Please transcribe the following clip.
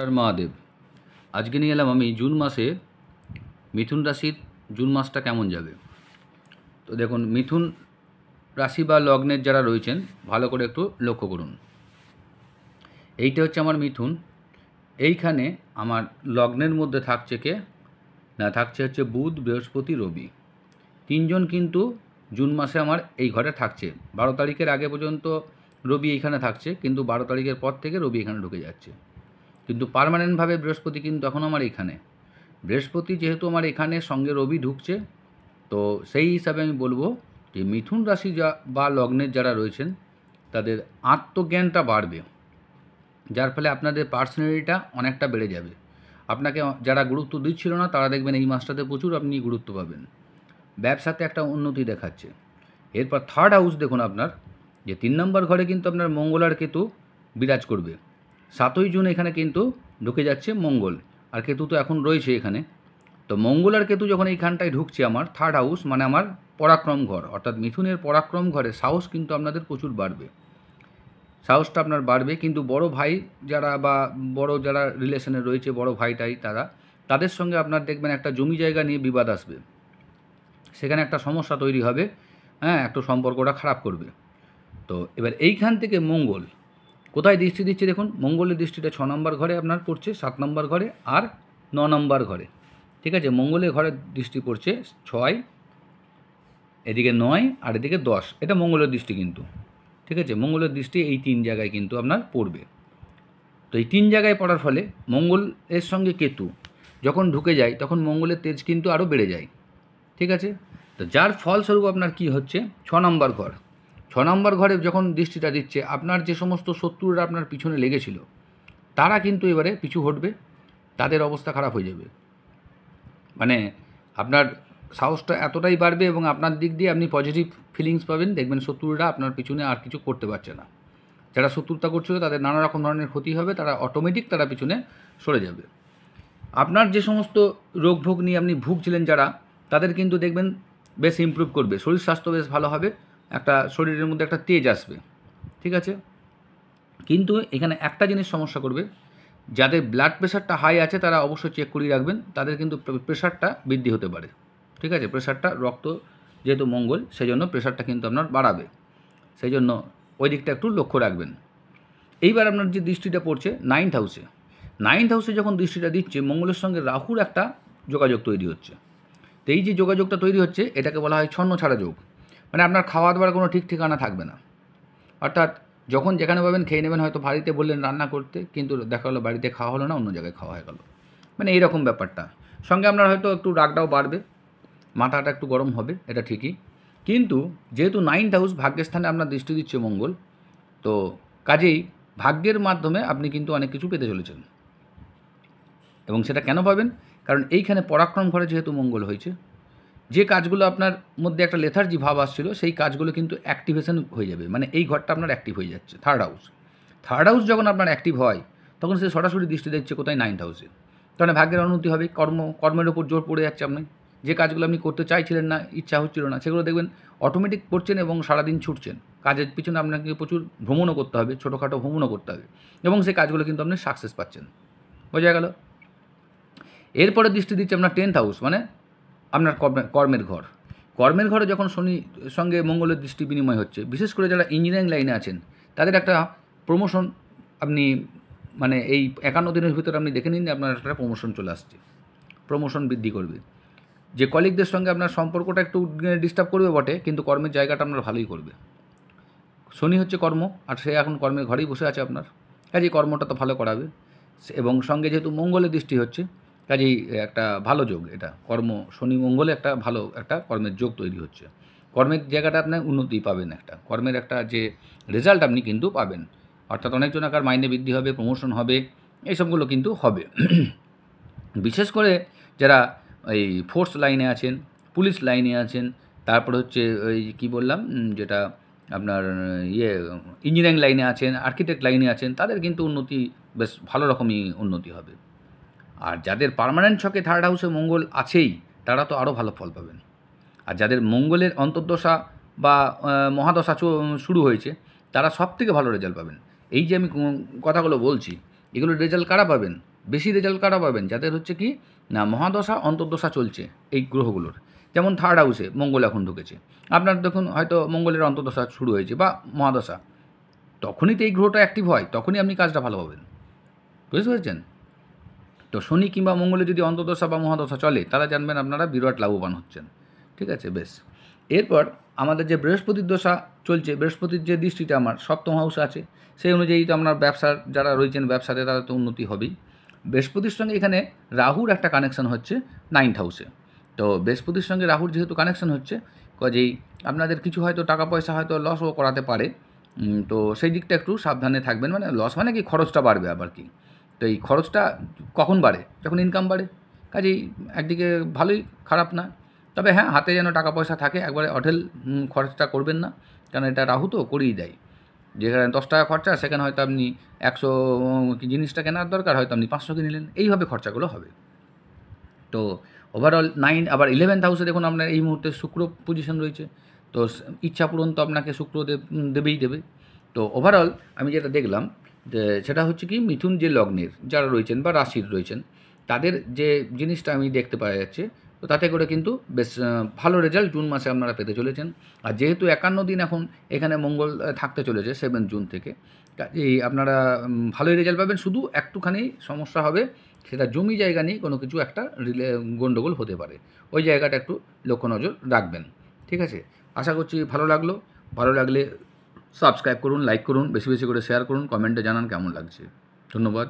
আর মহাদেব, আজকে নিয়ে এলাম আমি জুন মাসে মিথুন রাশির জুন মাসটা কেমন যাবে। তো দেখুন, মিথুন রাশি বা লগ্নের যারা রয়েছেন ভালো করে একটু লক্ষ্য করুন। এইটা হচ্ছে আমার মিথুন। এইখানে আমার লগ্নের মধ্যে থাকছে কে না, থাকছে হচ্ছে বুধ, বৃহস্পতি, রবি। তিনজন কিন্তু জুন মাসে আমার এই ঘরে থাকছে। 12 তারিখের আগে পর্যন্ত রবি এইখানে থাকছে, কিন্তু 12 তারিখের পর থেকে রবি এখানে ঢুকে যাচ্ছে। কিন্তু পার্মানেন্টভাবে বৃহস্পতি কিন্তু এখন আমার এইখানে। বৃহস্পতি যেহেতু আমার এখানে সঙ্গে রবি ঢুকছে, তো সেই হিসাবে আমি বলবো যে মিথুন রাশি বা লগ্নের যারা রয়েছেন তাদের আত্মজ্ঞানটা বাড়বে, যার ফলে আপনাদের পার্সোনালিটিটা অনেকটা বেড়ে যাবে। আপনাকে যারা গুরুত্ব দিচ্ছিল না তারা দেখবেন এই মাসটাতে প্রচুর আপনি গুরুত্ব পাবেন। ব্যবসাতে একটা উন্নতি দেখাচ্ছে। এরপর থার্ড হাউস দেখুন আপনার, যে 3 নম্বর ঘরে কিন্তু আপনার মঙ্গল আর কেতু বিরাজ করবে। 7ই জুন এখানে কিন্তু ঢুকে যাচ্ছে মঙ্গল, আর কেতু তো এখন রয়েছে এখানে। তো মঙ্গল আর কেতু যখন এইখানটায় ঢুকছে আমার থার্ড হাউস, মানে আমার পরাক্রম ঘর, অর্থাৎ মিথুনের পরাক্রম ঘরে সাহস কিন্তু আপনাদের প্রচুর বাড়বে। সাহসটা আপনার বাড়বে, কিন্তু বড় ভাই যারা বা বড় যারা রিলেশনে রয়েছে, বড় ভাইটাই তাদের সঙ্গে আপনার দেখবেন একটা জমি জায়গা নিয়ে বিবাদ আসবে, সেখানে একটা সমস্যা তৈরি হবে। হ্যাঁ, একটু সম্পর্কটা খারাপ করবে। তো এবার এইখান থেকে মঙ্গল কোথায় দৃষ্টি দিচ্ছে দেখুন, মঙ্গলের দৃষ্টিটা 6 নম্বর ঘরে আপনার পড়ছে, 7 নম্বর ঘরে আর 9 নম্বর ঘরে। ঠিক আছে, মঙ্গলের ঘরে দৃষ্টি পড়ছে 6, এদিকে 9 আর এদিকে 10। এটা মঙ্গলের দৃষ্টি কিন্তু। ঠিক আছে, মঙ্গলের দৃষ্টি এই 3 জায়গায় কিন্তু আপনার পড়বে। তো এই 3 জায়গায় পড়ার ফলে মঙ্গলের সঙ্গে কেতু যখন ঢুকে যায় তখন মঙ্গলের তেজ কিন্তু আরও বেড়ে যায়। ঠিক আছে, তো যার ফলস্বরূপ আপনার কি হচ্ছে, 6 নম্বর ঘর, 6 নম্বর ঘরে যখন দৃষ্টিটা দিচ্ছে, আপনার যে সমস্ত শত্রুরা আপনার পিছনে লেগেছিল তারা কিন্তু এবারে পিছু হটবে, তাদের অবস্থা খারাপ হয়ে যাবে। মানে আপনার সাহসটা এতটাই বাড়বে এবং আপনার দিক দিয়ে আপনি পজিটিভ ফিলিংস পাবেন। দেখবেন শত্রুরা আপনার পিছনে আর কিছু করতে পারছে না। যারা শত্রুতা করছিল তাদের নানা রকম ধরনের ক্ষতি হবে, তারা অটোমেটিক তারা পিছনে সরে যাবে। আপনার যে সমস্ত রোগ ভোগ নিয়ে আপনি ভুগছিলেন যারা, তাদের কিন্তু দেখবেন বেশ ইমপ্রুভ করবে, শরীর স্বাস্থ্য বেশ ভালো হবে, একটা শরীরের মধ্যে একটা তেজ আসবে। ঠিক আছে, কিন্তু এখানে একটা জিনিস সমস্যা করবে, যাদের ব্লাড প্রেশারটা হাই আছে তারা অবশ্যই চেক করিয়ে রাখবেন, তাদের কিন্তু প্রেশারটা বৃদ্ধি হতে পারে। ঠিক আছে, প্রেশারটা রক্ত যেহেতু মঙ্গল, সেই জন্য প্রেশারটা কিন্তু আপনার বাড়াবে, সেই জন্য ওই দিকটা একটু লক্ষ্য রাখবেন। এইবার আপনার যে দৃষ্টিটা পড়ছে 9th হাউসে, 9th হাউসে যখন দৃষ্টিটা দিচ্ছে মঙ্গলের সঙ্গে রাহুর একটা যোগাযোগ তৈরি হচ্ছে। তো এই যে যোগাযোগটা তৈরি হচ্ছে এটাকে বলা হয় ছন্ন ছাড়া যোগ। মানে আপনার খাওয়া দাওয়ার কোনো ঠিক ঠিকানা থাকবে না, অর্থাৎ যখন যেখানে পাবেন খেয়ে নেবেন। হয়তো বাড়িতে বললেন রান্না করতে, কিন্তু দেখা হলো বাড়িতে খাওয়া হলো না, অন্য জায়গায় খাওয়া হয়ে গেল, মানে এইরকম ব্যাপারটা। সঙ্গে আপনার হয়তো একটু রাগটাও বাড়বে, মাথাটা একটু গরম হবে, এটা ঠিকই। কিন্তু যেহেতু 9th হাউস ভাগ্যের স্থানে আপনার দৃষ্টি দিচ্ছে মঙ্গল, তো কাজেই ভাগ্যের মাধ্যমে আপনি কিন্তু অনেক কিছু পেতে চলেছেন। এবং সেটা কেন পাবেন, কারণ এইখানে পরাক্রম ঘরে যেহেতু মঙ্গল হয়েছে, যে কাজগুলো আপনার মধ্যে একটা লেথার্জি ভাব আসছিল সেই কাজগুলো কিন্তু অ্যাক্টিভেশন হয়ে যাবে। মানে এই ঘরটা আপনার অ্যাক্টিভ হয়ে যাচ্ছে, থার্ড হাউস। থার্ড হাউস যখন আপনার অ্যাক্টিভ হয় তখন সে সরাসরি দৃষ্টি দিচ্ছে কোথায়, 9th হাউসে। তখন ভাগ্যের উন্নতি হবে, কর্মের ওপর জোর পড়ে যাচ্ছে। আপনি যে কাজগুলো আপনি করতে চাইছিলেন না, ইচ্ছা হচ্ছিল না, সেগুলো দেখবেন অটোমেটিক করছেন এবং সারাদিন ছুটছেন। কাজের পিছনে আপনাকে প্রচুর ভ্রমণও করতে হবে, ছোটোখাটো ভ্রমণও করতে হবে, এবং সেই কাজগুলো কিন্তু আপনি সাকসেস পাচ্ছেন। বোঝা গেল। এরপরে দৃষ্টি দিচ্ছে আপনার 10th হাউস, মানে আপনার কর্মের ঘর। কর্মের ঘরে যখন শনির সঙ্গে মঙ্গলের দৃষ্টি বিনিময় হচ্ছে, বিশেষ করে যারা ইঞ্জিনিয়ারিং লাইনে আছেন তাদের একটা প্রমোশন আপনি, মানে এই 51 দিনের ভিতরে আপনি দেখে নিন আপনার একটা প্রমোশন চলে আসছে, প্রমোশন বৃদ্ধি করবে। যে কলিগদের সঙ্গে আপনার সম্পর্কটা একটু ডিস্টার্ব করবে বটে, কিন্তু কর্মের জায়গাটা আপনার ভালোই করবে। শনি হচ্ছে কর্ম, আর সে এখন কর্মের ঘরেই বসে আছে আপনার, কাজেই কর্মটা তো ভালো করাবে। এবং সঙ্গে যেহেতু মঙ্গলের দৃষ্টি হচ্ছে, কাজেই একটা ভালো যোগ, এটা শনি মঙ্গলে একটা ভালো একটা কর্মের যোগ তৈরি হচ্ছে। কর্মের জায়গাটা আপনার উন্নতি পাবেন, একটা কর্মের একটা যে রেজাল্ট আপনি কিন্তু পাবেন, অর্থাৎ অনেকজনাকার মাইনে বৃদ্ধি হবে, প্রমোশন হবে, এইসবগুলো কিন্তু হবে। বিশেষ করে যারা এই ফোর্স লাইনে আছেন, পুলিশ লাইনে আছেন, তারপরে হচ্ছে ওই কী বললাম, যেটা আপনার ইঞ্জিনিয়ারিং লাইনে আছেন, আর্কিটেক্ট লাইনে আছেন, তাদের কিন্তু উন্নতি বেশ ভালো রকমই উন্নতি হবে। আর যাদের পার্মানেন্ট ছকে থার্ড হাউসে মঙ্গল আছেই তারা তো আরও ভালো ফল পাবেন। আর যাদের মঙ্গলের অন্তর্দশা বা মহাদশা শুরু হয়েছে তারা সব থেকে ভালো রেজাল্ট পাবেন। এই যে আমি কথাগুলো বলছি, এগুলোর রেজাল্ট কারা পাবেন, বেশি রেজাল্ট কারা পাবেন? যাদের হচ্ছে কি না মহাদশা অন্তর্দশা চলছে এই গ্রহগুলোর। যেমন থার্ড হাউসে মঙ্গল এখন ঢুকেছে, আপনার দেখুন হয়তো মঙ্গলের অন্তর্দশা শুরু হয়েছে বা মহাদশা, তখনই তো এই গ্রহটা অ্যাক্টিভ হয়, তখনই আপনি কাজটা ভালো পাবেন। বুঝতে পেরেছেন? তো শনি কিংবা মঙ্গলে যদি অন্তর্দশা বা মহাদশা চলে, তাহলে জানবেন আপনারা বিরাট লাভবান হচ্ছেন। ঠিক আছে, বেশ। এরপর আমাদের যে বৃহস্পতির দশা চলছে, বৃহস্পতির যে দৃষ্টিটা আমার সপ্তম হাউসে আছে, সেই অনুযায়ী তো আপনার ব্যবসার যারা রয়েছেন ব্যবসাতে তারা তো উন্নতি হবেই। বৃহস্পতির সঙ্গে এখানে রাহুর একটা কানেকশন হচ্ছে 9th হাউসে। তো বৃহস্পতির সঙ্গে রাহুর যেহেতু কানেকশন হচ্ছে, কাজেই আপনাদের কিছু হয়তো টাকা পয়সা হয়তো লসও করাতে পারে। তো সেই দিকটা একটু সাবধানে থাকবেন। মানে লস মানে কি, খরচটা বাড়বে আবার কি। তো এই খরচটা কখন বাড়ে? যখন ইনকাম বাড়ে। কাজেই একদিকে ভালোই, খারাপ না। তবে হ্যাঁ, হাতে যেন টাকা পয়সা থাকে, একবারে অঢেল খরচটা করবেন না, কারণ এটা রাহু তো করিয়ে দেয়। যেখানে 10 টাকা খরচা, সেখানে হয়তো আপনি 100 জিনিসটা কেনার দরকার, হয়তো আপনি 500 কিনে নিলেন, এইভাবে খরচাগুলো হবে। তো ওভারঅল 9 আবার 11th হাউসে দেখুন আপনার এই মুহূর্তে শুক্র পজিশন রয়েছে। তো ইচ্ছা পূরণ তো আপনাকে শুক্র দেবেই দেবে। তো ওভারঅল আমি যেটা দেখলাম যে সেটা হচ্ছে কি, মিথুন যে লগ্নের যারা রয়েছেন বা রাশির রয়েছেন, তাদের যে জিনিসটা আমি দেখতে পাওয়া যাচ্ছে, তো তাতে করে কিন্তু বেশ ভালো রেজাল্ট জুন মাসে আপনারা পেতে চলেছেন। আর যেহেতু 51 দিন এখন এখানে মঙ্গল থাকতে চলেছে 7 জুন থেকে, কাজেই আপনারা ভালোই রেজাল্ট পাবেন। শুধু একটুখানি সমস্যা হবে, সেটা জমি জায়গা নিয়ে কোনো কিছু একটা গণ্ডগোল হতে পারে। ওই জায়গাটা একটু লক্ষ্য নজর রাখবেন। ঠিক আছে? আশা করছি ভালো লাগলো। ভালো লাগলে সাবস্ক্রাইব করুন, লাইক করুন, বেশি বেশি করে শেয়ার করুন, কমেন্টে জানান কেমন লাগছে। ধন্যবাদ।